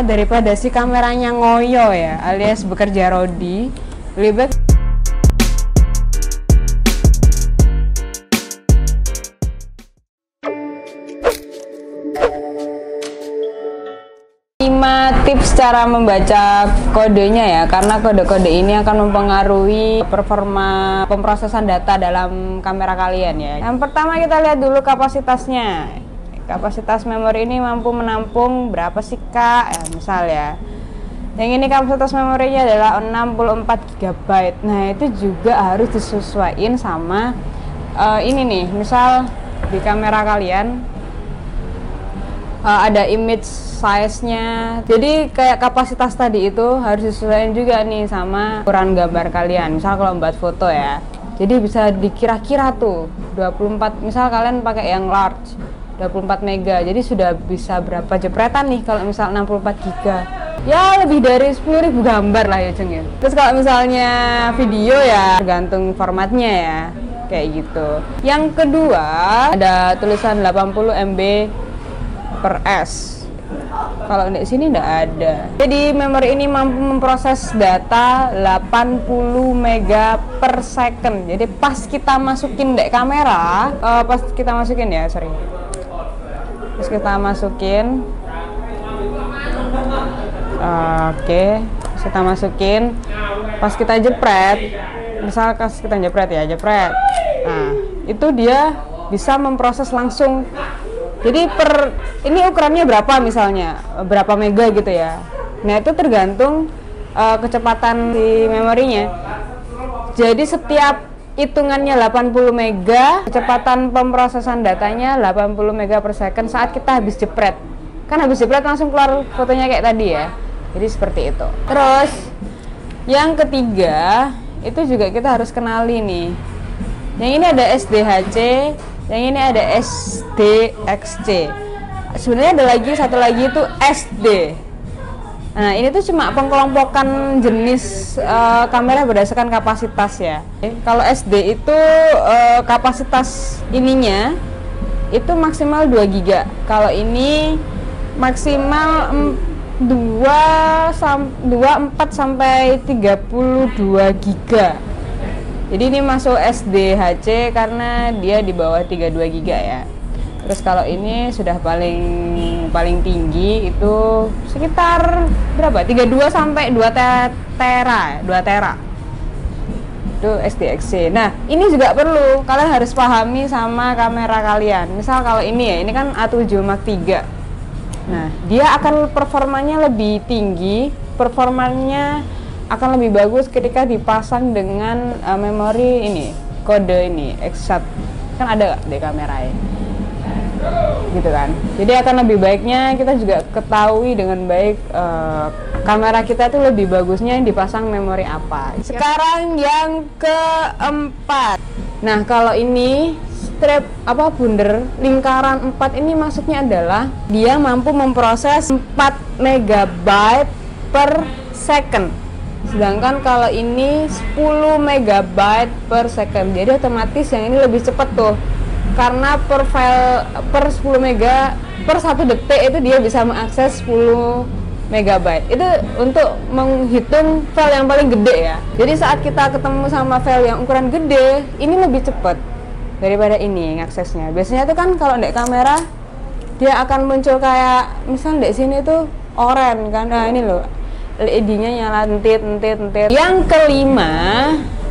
Daripada si kameranya ngoyo ya, alias bekerja rodi, lebih baik tips cara membaca kodenya ya, karena kode-kode ini akan mempengaruhi performa pemrosesan data dalam kamera kalian ya. Yang pertama kita lihat dulu kapasitasnya. Kapasitas memori ini mampu menampung berapa sih kak? Ya, misal ya. Yang ini kapasitas memorinya adalah 64 GB. Nah itu juga harus disesuaikan sama ini nih, misal di kamera kalian ada image size-nya. Jadi kayak kapasitas tadi itu harus disesuaikan juga nih sama ukuran gambar kalian. Misal kalau buat foto ya. Jadi bisa dikira-kira tuh 24, misal kalian pakai yang large 24 mega. Jadi sudah bisa berapa jepretan nih kalau misal 64 giga. Ya lebih dari 10.000 gambar lah ya Jeng ya. Terus kalau misalnya video ya tergantung formatnya ya. Kayak gitu. Yang kedua ada tulisan 80 MB per S. Kalau di sini tidak ada. Jadi memori ini mampu memproses data 80 mega per second. Jadi pas kita masukin dek kamera, pas kita masukin kita masukin, pas kita jepret, misal kita jepret. Nah, itu dia bisa memproses langsung. Jadi ini ukurannya berapa misalnya, berapa mega gitu ya. Nah itu tergantung kecepatan di memorinya. Jadi setiap hitungannya 80 mega, kecepatan pemrosesan datanya 80 mega per second saat kita habis jepret. Kan habis jepret langsung keluar fotonya kayak tadi ya. Jadi seperti itu. Terus yang ketiga itu juga kita harus kenali nih. Yang ini ada SDHC, yang ini ada SDXC. Sebenarnya ada satu lagi itu SD. Nah ini tuh cuma pengkelompokan jenis kamera berdasarkan kapasitas ya. Kalau SD itu kapasitas ininya itu maksimal 2 GB. Kalau ini maksimal 24 sampai 32 GB. Jadi ini masuk SDHC karena dia di bawah 32 GB ya. Terus kalau ini sudah paling tinggi itu sekitar berapa? 32 sampai 2 tera. Itu SDXC. Nah, ini juga perlu kalian harus pahami sama kamera kalian. Misal kalau ini ya, ini kan A7 Mark III. Nah, dia akan performanya lebih tinggi, performanya akan lebih bagus ketika dipasang dengan memori ini, kode ini, Exat. Kan ada di kamera ya. Gitu kan. Jadi akan lebih baiknya kita juga ketahui dengan baik kamera kita tuh lebih bagusnya dipasang memori apa. Sekarang yang keempat. Nah, kalau ini strip bundar lingkaran 4 ini maksudnya adalah dia mampu memproses 4 MB per second. Sedangkan kalau ini 10 MB per second. Jadi otomatis yang ini lebih cepat tuh. Karena per file per 10 mega per 1 detik itu dia bisa mengakses 10 MB. Itu untuk menghitung file yang paling gede ya. Jadi saat kita ketemu sama file yang ukuran gede, ini lebih cepat daripada ini aksesnya. Biasanya tuh kan kalau di kamera dia akan muncul kayak misal di sini tuh oranye kan. Nah, ini loh. LED-nya nyala entit. Yang kelima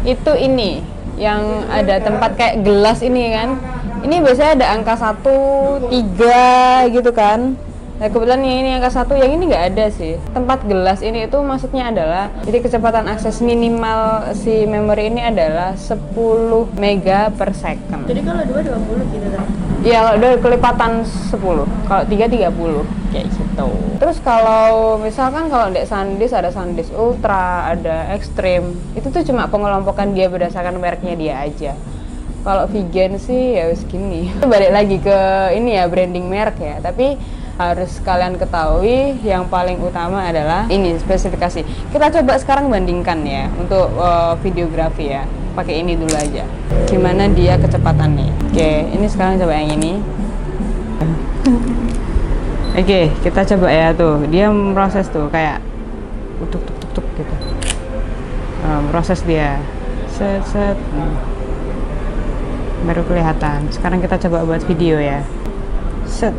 itu ini yang ada tempat kayak gelas ini kan. Ini biasanya ada angka 1, 3 gitu kan. Nah kebetulan ini angka 1, yang ini nggak ada sih. Tempat gelas ini itu maksudnya adalah jadi kecepatan akses minimal si memori ini adalah 10 mega per second. Jadi kalau 2 20 gitu kan? Iya, kalau udah kelipatan 10, kalau 3 30 kayak gitu. Terus kalau misalkan kalau di SanDisk ada SanDisk Ultra, ada Extreme, itu tuh cuma pengelompokan dia berdasarkan mereknya dia aja. Kalau Vigen sih ya wis gini. Balik lagi ke ini ya, branding merek ya. Tapi harus kalian ketahui yang paling utama adalah ini spesifikasi. Kita coba sekarang bandingkan ya untuk videografi ya. Pakai ini dulu aja. Gimana dia kecepatannya? Oke, ini sekarang coba yang ini. Oke, kita coba ya tuh. Dia memproses tuh kayak tuk tuk tuk tuk gitu. Proses dia. Set set. Baru kelihatan. Sekarang kita coba buat video ya. Set.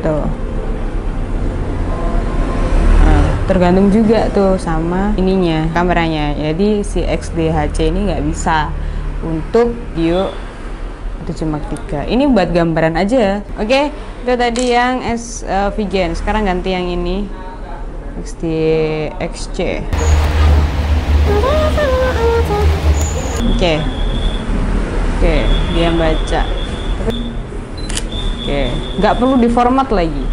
Tuh. Tergantung juga tuh sama ininya, kameranya. Jadi si XDHC ini nggak bisa untuk video 7.3. Ini buat gambaran aja. Oke, itu tadi yang Vigen. Sekarang ganti yang ini, XDXC. Oke, dia baca. Oke, nggak perlu diformat lagi.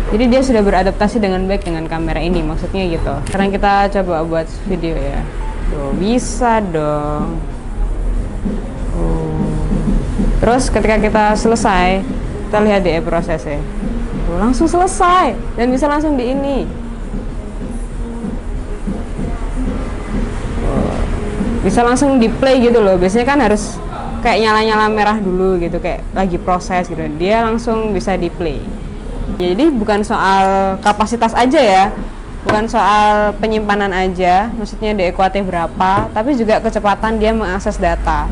Jadi dia sudah beradaptasi dengan baik dengan kamera ini, maksudnya gitu. Sekarang kita coba buat video ya. Tuh, bisa dong. Terus ketika kita selesai, kita lihat di prosesnya. Tuh, langsung selesai dan bisa langsung di ini. Bisa langsung di play gitu loh. Biasanya kan harus kayak nyala-nyala merah dulu gitu, kayak lagi proses gitu. Dia langsung bisa di play. Jadi bukan soal kapasitas aja ya, bukan soal penyimpanan aja, maksudnya DQT berapa, tapi juga kecepatan dia mengakses data.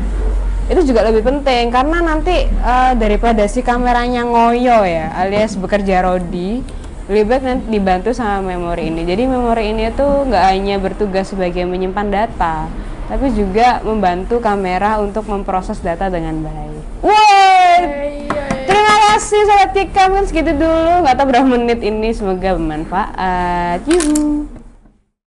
Itu juga lebih penting, karena nanti daripada si kameranya ngoyo ya, alias bekerja rodi, lebih baik nanti dibantu sama memori ini. Jadi memori ini tuh nggak hanya bertugas sebagai menyimpan data, tapi juga membantu kamera untuk memproses data dengan baik. Wow! Terima kasih Sobat Tikam, kan segitu dulu, nggak tahu berapa menit ini, semoga bermanfaat. Yuhu.